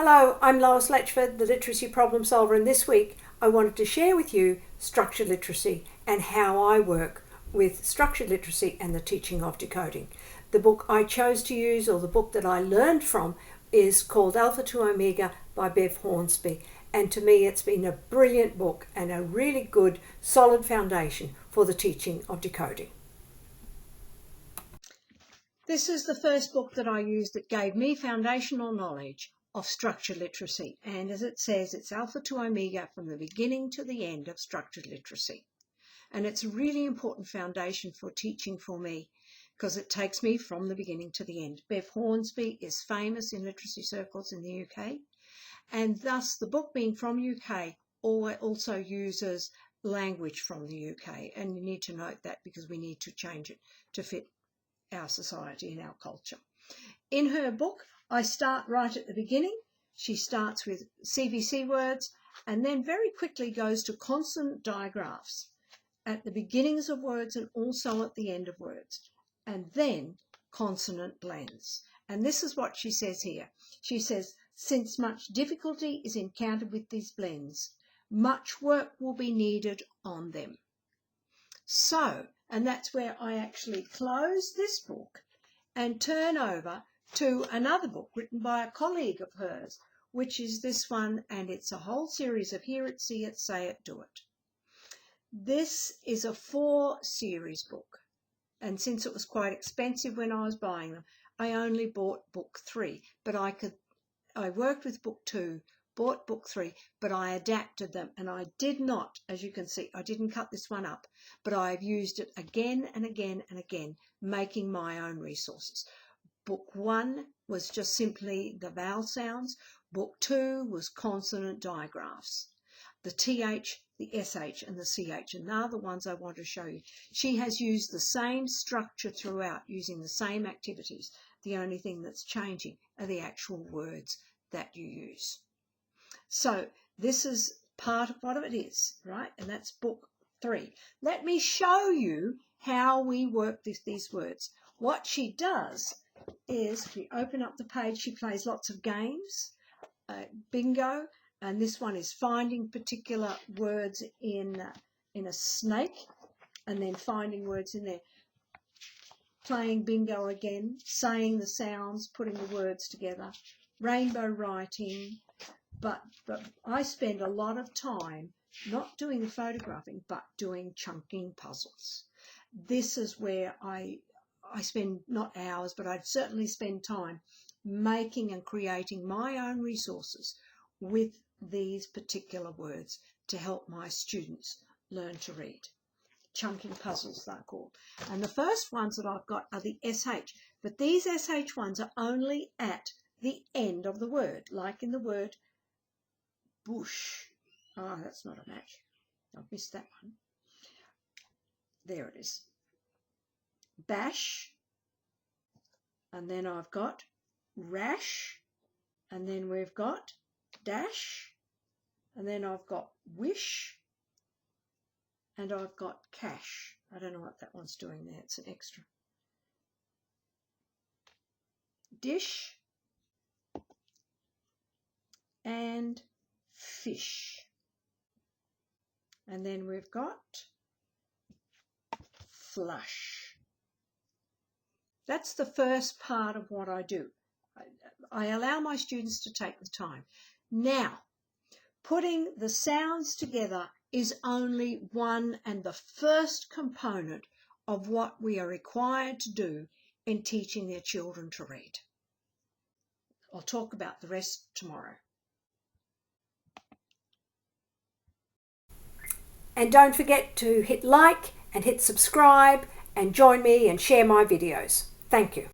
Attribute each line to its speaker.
Speaker 1: Hello, I'm Lois Letchford, the literacy problem solver, and this week I wanted to share with you structured literacy and how I work with structured literacy and the teaching of decoding. The book I chose to use, or the book that I learned from, is called Alpha to Omega by Bev Hornsbsy, and to me it's been a brilliant book and a really good solid foundation for the teaching of decoding. This is the first book that I used that gave me foundational knowledge of structured literacy, and as it says, it's Alpha to Omega from the beginning to the end of structured literacy. And it's a really important foundation for teaching for me because it takes me from the beginning to the end. Bev Hornsbsy is famous in literacy circles in the UK, and thus the book being from UK also uses language from the UK, and you need to note that because we need to change it to fit our society and our culture. In her book, I start right at the beginning. She starts with CVC words and then very quickly goes to consonant digraphs at the beginnings of words and also at the end of words, and then consonant blends. And this is what she says here. She says, since much difficulty is encountered with these blends, much work will be needed on them. So, and that's where I actually close this book and turn over to another book written by a colleague of hers, which is this one, and it's a whole series of Hear It, See It, Say It, Do It. This is a 4-series book, and since it was quite expensive when I was buying them, I only bought book 3, but I worked with book 2, bought book 3, but I adapted them, and I did not, as you can see, I didn't cut this one up, but I've used it again and again and again, making my own resources. Book 1 was just simply the vowel sounds. Book 2 was consonant digraphs. The TH, the SH, and the CH, and they're the ones I want to show you. She has used the same structure throughout, using the same activities. The only thing that's changing are the actual words that you use. So this is part of what it is, right? And that's book 3. Let me show you how we work these words. What she does is, if we open up the page, she plays lots of games, bingo, and this one is finding particular words in a snake, and then finding words in there, playing bingo again, saying the sounds, putting the words together, rainbow writing, but I spend a lot of time not doing the photographing, but doing chunking puzzles. This is where I spend not hours, but I'd certainly spend time making and creating my own resources with these particular words to help my students learn to read. Chunking puzzles, they're called. And the first ones that I've got are the SH, but these SH ones are only at the end of the word, like in the word bush. Oh, that's not a match. I've missed that one. There it is. Bash, and then I've got rash, and then we've got dash, and then I've got wish, and I've got cash. I don't know what that one's doing there. It's an extra. Dish and fish. And then we've got flush. That's the first part of what I do. I allow my students to take the time. Now, putting the sounds together is only one and the first component of what we are required to do in teaching their children to read. I'll talk about the rest tomorrow. And don't forget to hit like and hit subscribe and join me and share my videos. Thank you.